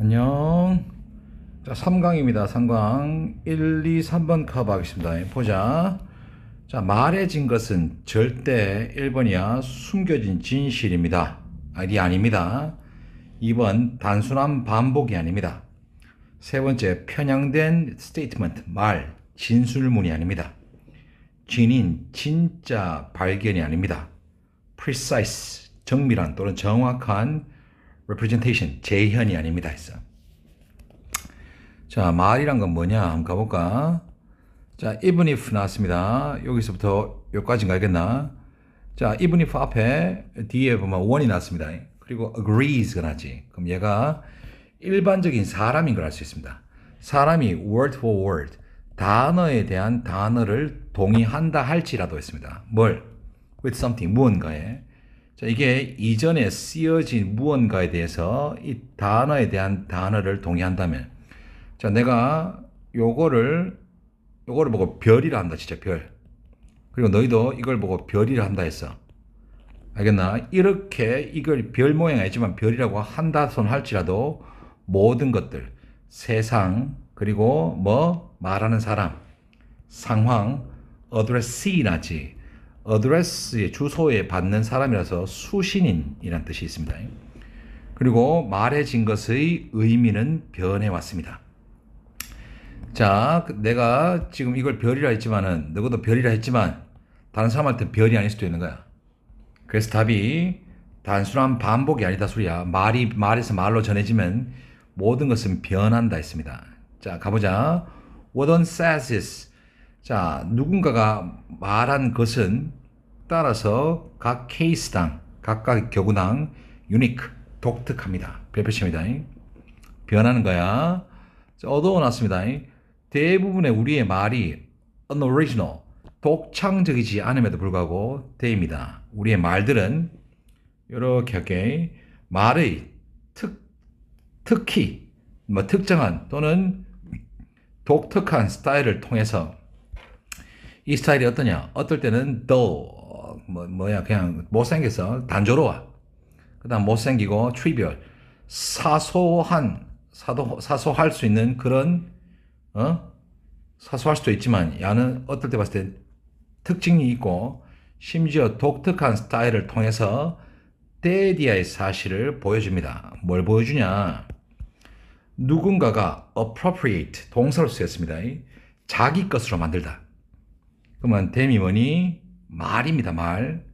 안녕. 자, 3강입니다. 3강 1, 2, 3번 커버하겠습니다. 보자. 자, 말해진 것은 절대 1번이야 숨겨진 진실입니다. 아니 아닙니다. 2번 단순한 반복이 아닙니다. 세 번째 편향된 스테이트먼트 말 진술문이 아닙니다. 진인 진짜 발견이 아닙니다. precise 정밀한 또는 정확한 representation 재현이 아닙니다 했어. 자, 말이란 건 뭐냐 한번 가볼까. 자, even if 나왔습니다. 여기서부터 여기까지는 가겠나. 자, even if 앞에 뒤에 보면 one이 나왔습니다. 그리고 agrees가 나지. 그럼 얘가 일반적인 사람인 걸 알 수 있습니다. 사람이 word for word 단어에 대한 단어를 동의한다 할지라도 했습니다. 뭘? with something 무언가에. 자, 이게 이전에 쓰여진 무언가에 대해서 이 단어에 대한 단어를 동의한다면, 자, 내가 요거를 보고 별이라 한다, 진짜 별. 그리고 너희도 이걸 보고 별이라 한다 했어. 알겠나? 이렇게 이걸 별 모양 아니지만 별이라고 한다 손 할지라도 모든 것들, 세상, 그리고 뭐 말하는 사람, 상황, 어드레스나지. 어드레스의 주소에 받는 사람이라서 수신인이란 뜻이 있습니다. 그리고 말해진 것의 의미는 변해왔습니다. 자, 내가 지금 이걸 별이라 했지만은 너도 별이라 했지만 다른 사람한테 별이 아닐 수도 있는 거야. 그래서 답이 단순한 반복이 아니다 소리야. 말에서 말로 전해지면 모든 것은 변한다 했습니다. 자, 가보자. What one says is, 자, 누군가가 말한 것은 따라서 각 케이스당, 각각 경우당 unique, 독특합니다. 별표치입니다. 변하는 거야. 자, 얻어놨습니다. 대부분의 우리의 말이 unoriginal, 독창적이지 않음에도 불구하고 they입니다. 우리의 말들은 이렇게 할게. 말의 특히 뭐 특정한 또는 독특한 스타일을 통해서 이 스타일이 어떠냐? 어떨 때는 그냥 못생겨서 단조로워. 그 다음 못생기고 trivial, 사소할 수 있는 그런, 사소할 수도 있지만, 야는 어떨 때 봤을 때 특징이 있고, 심지어 독특한 스타일을 통해서 데디아의 사실을 보여줍니다. 뭘 보여주냐? 누군가가 appropriate, 동사로 쓰였습니다. 자기 것으로 만들다. 그러면 댐이 뭐니? 말입니다. 말.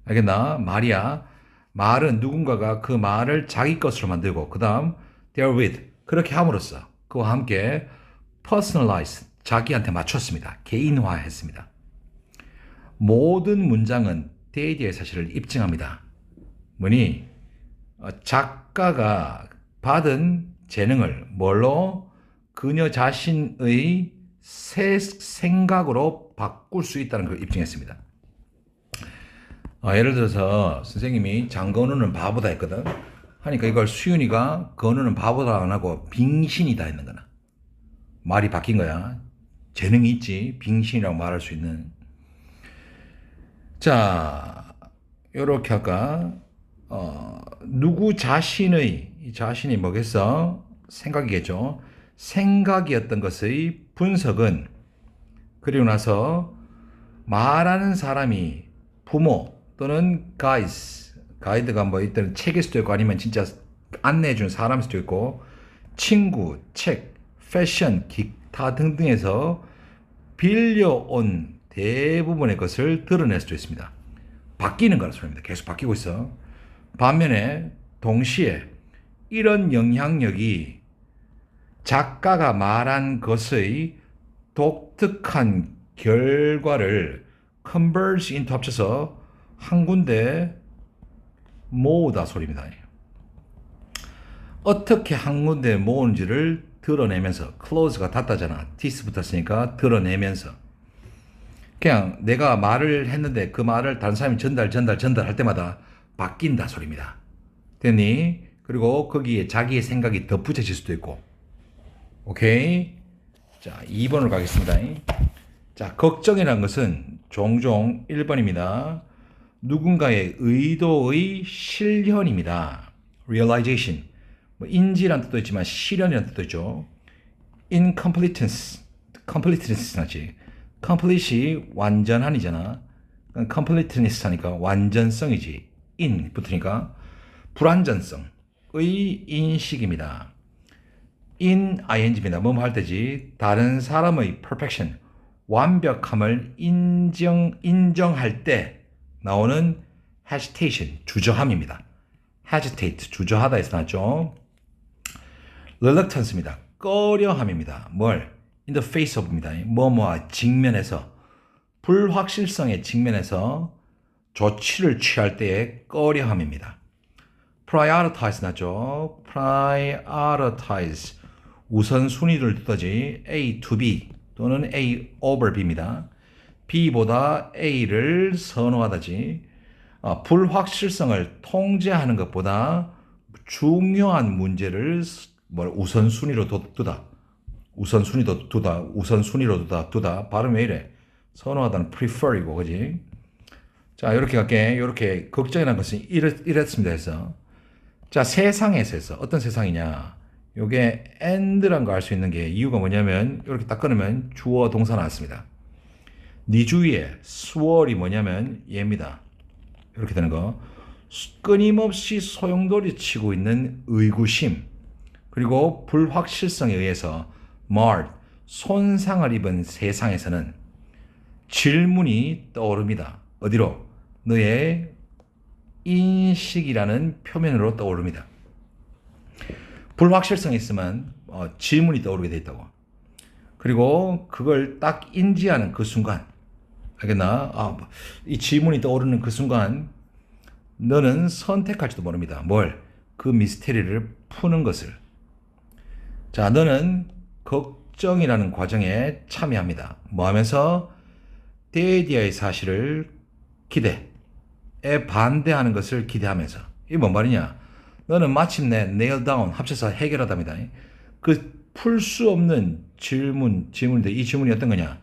알겠나? 말이야. 말은 누군가가 그 말을 자기 것으로 만들고 그 다음 therewith 그렇게 함으로써 그와 함께 personalize 자기한테 맞췄습니다. 개인화했습니다. 모든 문장은 데이디의 사실을 입증합니다. 뭐니? 작가가 받은 재능을 뭘로? 그녀 자신의 새 생각으로 바꿀 수 있다는 걸 입증했습니다. 예를 들어서 선생님이 장건우는 바보다 했거든. 하니까 이걸 수윤이가 건우는 바보다 안 하고 빙신이다 했는 거나. 말이 바뀐 거야. 재능이 있지. 빙신이라고 말할 수 있는. 자, 요렇게 할까? 누구 자신이 뭐겠어? 생각이겠죠. 생각이었던 것의 분석은 그리고 나서 말하는 사람이 부모 또는 가이드가 뭐 이때는 책일 수도 있고 아니면 진짜 안내해준 사람일 수도 있고 친구, 책, 패션, 기타 등등에서 빌려온 대부분의 것을 드러낼 수도 있습니다. 바뀌는 거라는 소리입니다. 계속 바뀌고 있어. 반면에 동시에 이런 영향력이 작가가 말한 것의 독특한 결과를 converge into 합쳐서 한 군데 모으다 소리입니다. 어떻게 한 군데 모으는지를 드러내면서 close가 닫다잖아. this 붙었으니까 드러내면서 그냥 내가 말을 했는데 그 말을 다른 사람이 전달할 때마다 바뀐다 소리입니다. 됐니? 그리고 거기에 자기의 생각이 덧붙여질 수도 있고. 오케이? 자, 2번으로 가겠습니다. 자, 걱정이라는 것은 종종 1번입니다. 누군가의 의도의 실현입니다. realization. 뭐 인지란 뜻도 있지만 실현이라는 뜻도 있죠. completeness 하지. complete이 완전한이잖아. completeness 하니까 완전성이지. in 붙으니까 불완전성의 인식입니다. in ing입니다. 뭐뭐 할 때지. 다른 사람의 perfection, 완벽함을 인정할 때 나오는 hesitation, 주저함입니다. hesitate, 주저하다 에서 나왔죠. reluctance입니다. 꺼려함입니다. 뭘? in the face of입니다. 뭐뭐와 직면해서, 불확실성의 직면에서 조치를 취할 때의 꺼려함입니다. prioritize 나죠. prioritize, 우선순위를 두다지. A to B 또는 A over B입니다. B보다 A를 선호하다지. 불확실성을 통제하는 것보다 중요한 문제를 우선순위로 두다. 우선순위로 두다. 발음 왜 이래? 선호하다는 prefer이고, 그지? 자, 이렇게 갈게. 이렇게 걱정이라는 것은 이랬습니다 해서. 자, 세상에서 해서. 어떤 세상이냐? 요게 and란 거 알 수 있는 게 이유가 뭐냐면, 이렇게 딱 끊으면 주어 동사 나왔습니다. 네 주위에 수월이 뭐냐면 얘입니다. 이렇게 되는 거. 끊임없이 소용돌이 치고 있는 의구심, 그리고 불확실성에 의해서 marred, 손상을 입은 세상에서는 질문이 떠오릅니다. 어디로? 너의 인식이라는 표면으로 떠오릅니다. 불확실성이 있으면 질문이 떠오르게 돼 있다고. 그리고 그걸 딱 인지하는 그 순간, 알겠나? 이 질문이 떠오르는 그 순간 너는 선택할지도 모릅니다. 뭘? 그 미스테리를 푸는 것을. 자, 너는 걱정이라는 과정에 참여합니다. 뭐 하면서? 데이디아의 사실을 기대에 반대하는 것을 기대하면서. 이게 뭔 말이냐? 너는 마침내 nail down, 합쳐서 해결하답니다. 그 풀 수 없는 질문인데 이 질문이 어떤 거냐?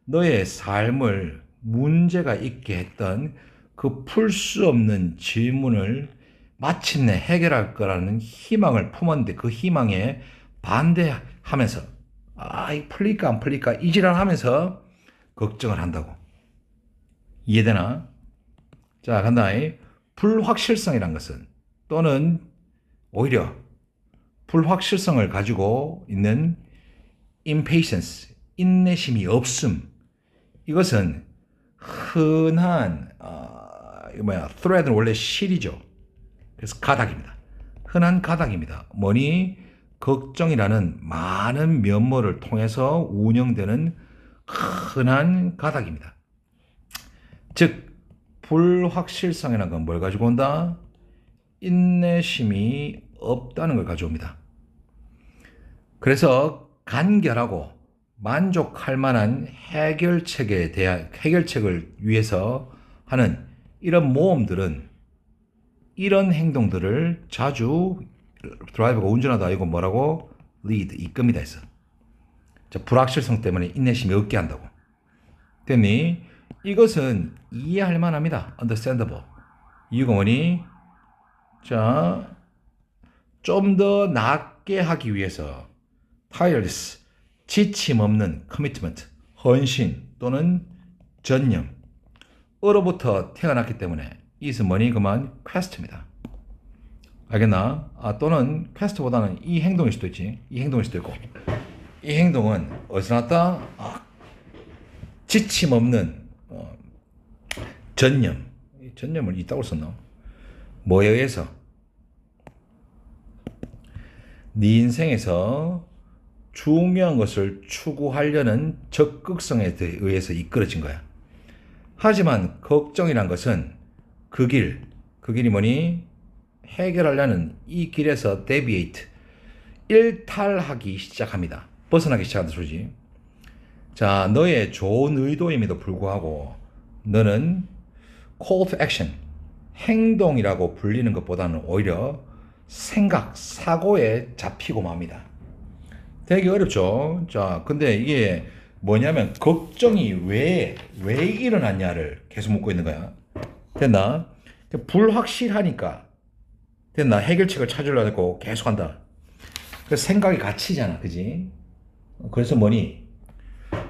너의 삶을 문제가 있게 했던 그 풀 수 없는 질문을 마침내 해결할 거라는 희망을 품었는데 그 희망에 반대하면서 이 풀릴까 안 풀릴까 이지랄 하면서 걱정을 한다고. 이해되나? 자, 간다. 불확실성이란 것은 또는 오히려 불확실성을 가지고 있는 impatience, 인내심이 없음. 이것은 흔한 thread는 원래 실이죠. 그래서 가닥입니다. 흔한 가닥입니다. 뭐니? 걱정이라는 많은 면모를 통해서 운영되는 흔한 가닥입니다. 즉 불확실성이라는 건 뭘 가지고 온다? 인내심이 없다는 걸 가져옵니다. 그래서 간결하고 만족할 만한 해결책을 위해서 하는 이런 모험들은, 이런 행동들을 자주 드라이버가 운전하다 이거 뭐라고? lead, 이끕니다 했어. 자, 불확실성 때문에 인내심이 없게 한다고. 됐니? 이것은 이해할 만합니다. understandable. 이유가 뭐니? 자, 좀 더 낫게 하기 위해서 tireless, 지침 없는 commitment, 헌신 또는 전념, 으로부터 태어났기 때문에 이것은 뭐니? 그만 quest입니다. 알겠나? 또는 quest보다는 이 행동일 수도 있지. 이 행동일 수도 있고. 이 행동은 어디서 났다? 지침 없는 전념. 전념을 이따고 썼나? 뭐에 의해서? 네 인생에서 중요한 것을 추구하려는 적극성에 의해서 이끌어진 거야. 하지만 걱정이란 것은 그 길이 뭐니? 해결하려는 이 길에서 deviate, 일탈하기 시작합니다. 벗어나기 시작한다 소리지. 자, 너의 좋은 의도임에도 불구하고 너는 call to action, 행동이라고 불리는 것보다는 오히려 생각, 사고에 잡히고 맙니다. 되게 어렵죠. 자, 근데 이게 뭐냐면 걱정이 왜 일어났냐를 계속 묻고 있는 거야. 됐나? 불확실하니까. 됐나? 해결책을 찾으려고 계속 한다. 그 생각이 갇히잖아. 그지? 그래서 뭐니?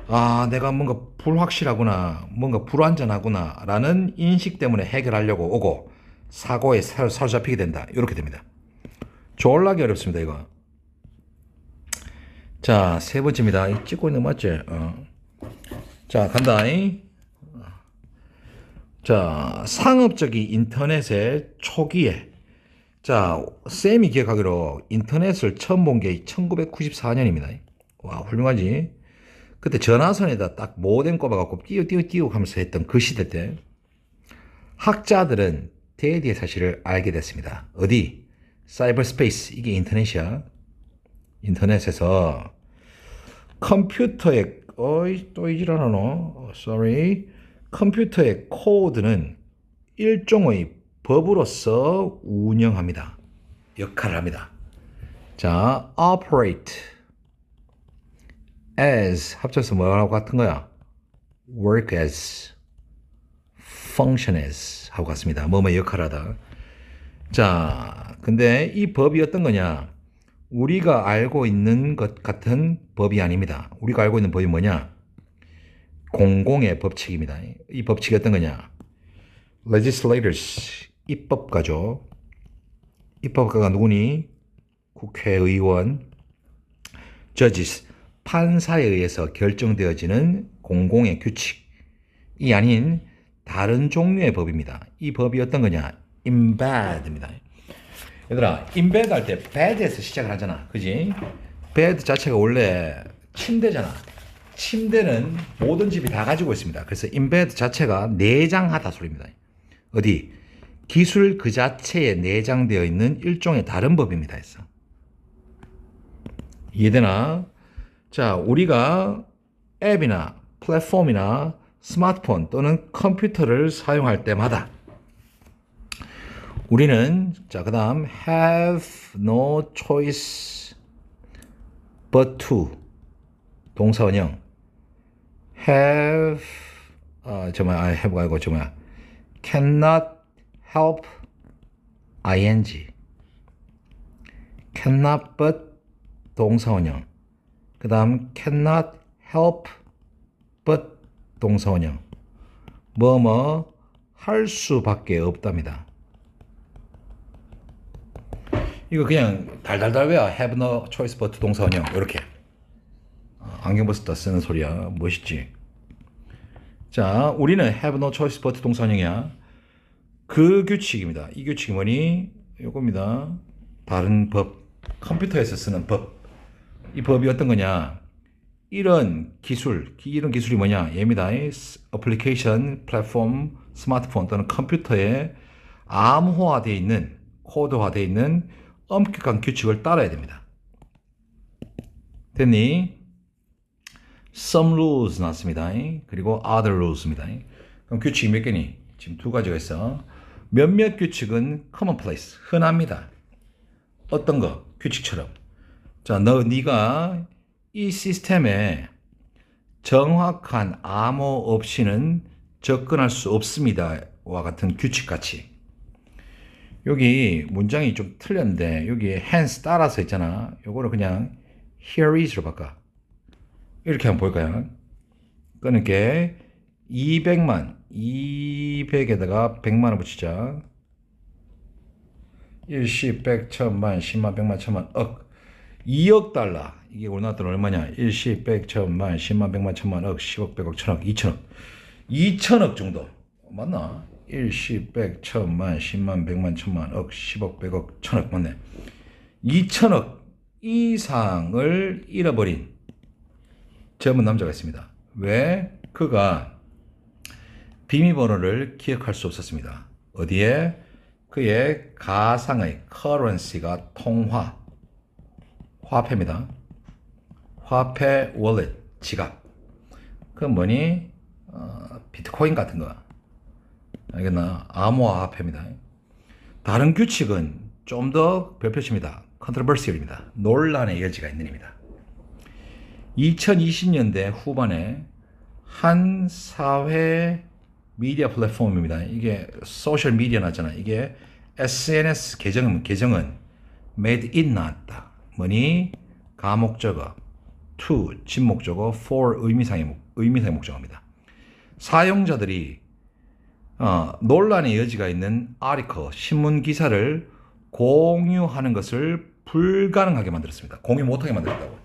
아, 내가 뭔가 불확실하구나. 뭔가 불완전하구나. 라는 인식 때문에 해결하려고 오고 사고에 사로잡히게 된다. 이렇게 됩니다. 졸라게 어렵습니다, 이거. 자, 세 번째입니다. 찍고 있는 거 맞지? 자, 간다. 자, 상업적인 인터넷의 초기에, 자, 쌤이 기억하기로 인터넷을 처음 본 게 1994년입니다. 와, 훌륭하지? 그때 전화선에다 딱 모뎀 꼽아갖고 띄우 하면서 했던 그 시대 때 학자들은 대디의 사실을 알게 됐습니다. 어디? 사이버 스페이스, 이게 인터넷이야. 인터넷에서 컴퓨터의 또 이질하노? sorry. 컴퓨터의 코드는 일종의 법으로서 운영합니다. 역할을 합니다. 자, operate as 합쳐서 뭐라고 같은 거야? work as, function as 하고 같습니다. 뭐뭐 역할을 하다. 자, 근데 이 법이 어떤 거냐? 우리가 알고 있는 것 같은 법이 아닙니다. 우리가 알고 있는 법이 뭐냐? 공공의 법칙입니다. 이 법칙이 어떤 거냐? legislators, 입법가죠. 입법가가 누구니? 국회의원, judges, 판사에 의해서 결정되어지는 공공의 규칙이 아닌 다른 종류의 법입니다. 이 법이 어떤 거냐? embed입니다. 얘들아, embed 할 때 bed에서 시작을 하잖아. 그지? bed 자체가 원래 침대잖아. 침대는 모든 집이 다 가지고 있습니다. 그래서 embed 자체가 내장하다 소리입니다. 어디? 기술 그 자체에 내장되어 있는 일종의 다른 법입니다. 했어. 이해되나? 자, 우리가 앱이나 플랫폼이나 스마트폰 또는 컴퓨터를 사용할 때마다 우리는, 자, 그 다음 have no choice but to 동사원형 have have가 아니고 cannot help ing cannot but 동사원형 그 다음 cannot help but 동사원형 뭐뭐 할 수밖에 없답니다. 이거 그냥 달달달 외워. have no choice but 동사원형 이렇게 안경 벗을 때 쓰는 소리야. 멋있지? 자, 우리는 have no choice but 동사원형이야. 그 규칙입니다. 이 규칙이 뭐니? 이겁니다. 다른 법, 컴퓨터에서 쓰는 법. 이 법이 어떤 거냐? 이런 기술이 뭐냐? 얘입니다. 애플리케이션, 플랫폼, 스마트폰 또는 컴퓨터에 암호화되어 있는, 코드화되어 있는 엄격한 규칙을 따라야 됩니다. 됐니? Some rules 나왔습니다. 그리고 other rules입니다. 그럼 규칙이 몇 개니? 지금 두 가지가 있어. 몇몇 규칙은 commonplace, 흔합니다. 어떤 거? 규칙처럼. 자, 네가 이 시스템에 정확한 암호 없이는 접근할 수 없습니다와 같은 규칙같이. 여기 문장이 좀 틀렸는데 여기 hence 따라서 있잖아. 요거를 그냥 here is로 바꿔. 이렇게 한번 볼까요? 그러니까 200에다가 100만을 붙이자. 1시 100, 1000만, 10만, 100만, 1000만, 억. 2억 달러. 이게 우리나라 돈 얼마냐? 1시 100, 1000만, 10만, 100만, 1000만, 억, 10억, 100억, 1000억, 2000억. 2000억 정도. 맞나? 1시 100, 1000만, 10만, 100만, 1000만, 억, 10억, 100억, 1000억. 맞네. 2000억 이상을 잃어버린 젊은 남자가 있습니다. 왜? 그가 비밀번호를 기억할 수 없었습니다. 어디에? 그의 가상의 currency가 화폐입니다. 화폐 월렛, 지갑. 그건 뭐니? 비트코인 같은 거. 알겠나? 암호화 화폐입니다. 다른 규칙은 좀 더 별표칩니다. controversial입니다. 논란의 여지가 있는 입니다. 2020년대 후반에 한 사회 미디어 플랫폼입니다. 이게 소셜 미디어 나잖아. 이게 SNS 계정은 made it 나왔다. 뭐니? 가목적어, to 진목적어, for 의미상의 목적어입니다. 사용자들이 논란의 여지가 있는 article, 신문 기사를 공유하는 것을 불가능하게 만들었습니다. 공유 못하게 만들었다고.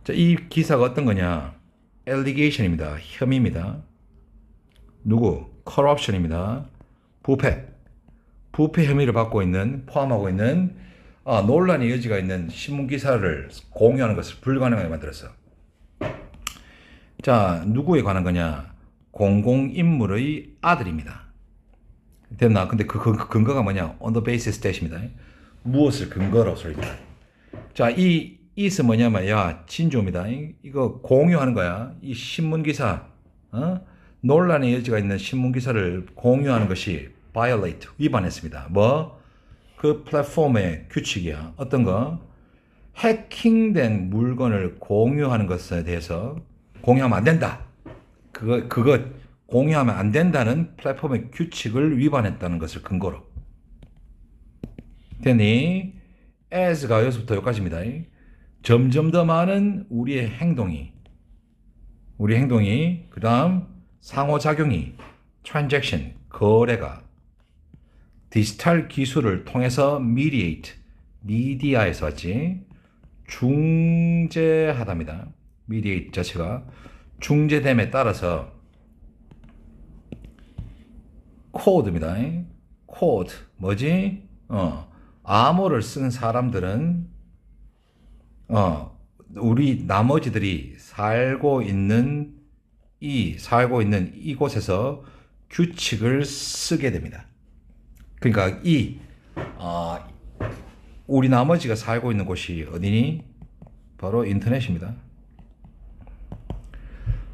자, 이 기사가 어떤 거냐? allegation입니다. 혐의입니다. 누구? corruption입니다. 부패 혐의를 포함하고 있는 논란의 여지가 있는 신문 기사를 공유하는 것을 불가능하게 만들었어. 자, 누구에 관한 거냐? 공공인물의 아들입니다. 됐나? 근데 그 근거가 뭐냐? on the basis that입니다. 무엇을 근거로 소리입니다. 자, 이 it은 뭐냐면, 야, 진조입니다. 이거 공유하는 거야. 이 신문 기사, 논란의 여지가 있는 신문 기사를 공유하는 것이 violate, 위반했습니다. 뭐? 그 플랫폼의 규칙이야. 어떤 거? 해킹된 물건을 공유하는 것에 대해서 공유하면 안 된다. 그거 공유하면 안 된다는 플랫폼의 규칙을 위반했다는 것을 근거로. 됐니? as가 여기서부터 여기까지입니다. 점점 더 많은 우리의 행동이, 그 다음 상호작용이, transaction, 거래가 디지털 기술을 통해서 mediae에서 왔지, 중재하답니다. mediate 자체가 중재됨에 따라서 코드입니다. 코드 뭐지? 암호를 쓴 사람들은 우리 나머지들이 살고 있는 이곳에서 규칙을 쓰게 됩니다. 그러니까 우리 나머지가 살고 있는 곳이 어디니? 바로 인터넷입니다.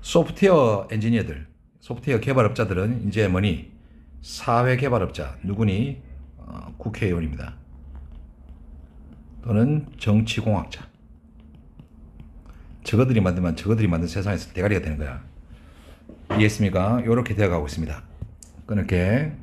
소프트웨어 엔지니어들, 소프트웨어 개발업자들은 이제 뭐니? 사회 개발업자, 누구니? 국회의원입니다. 또는 정치공학자. 저거들이 만든 세상에서 대가리가 되는 거야. 이해했습니까? 이렇게 되어가고 있습니다. 끊을게.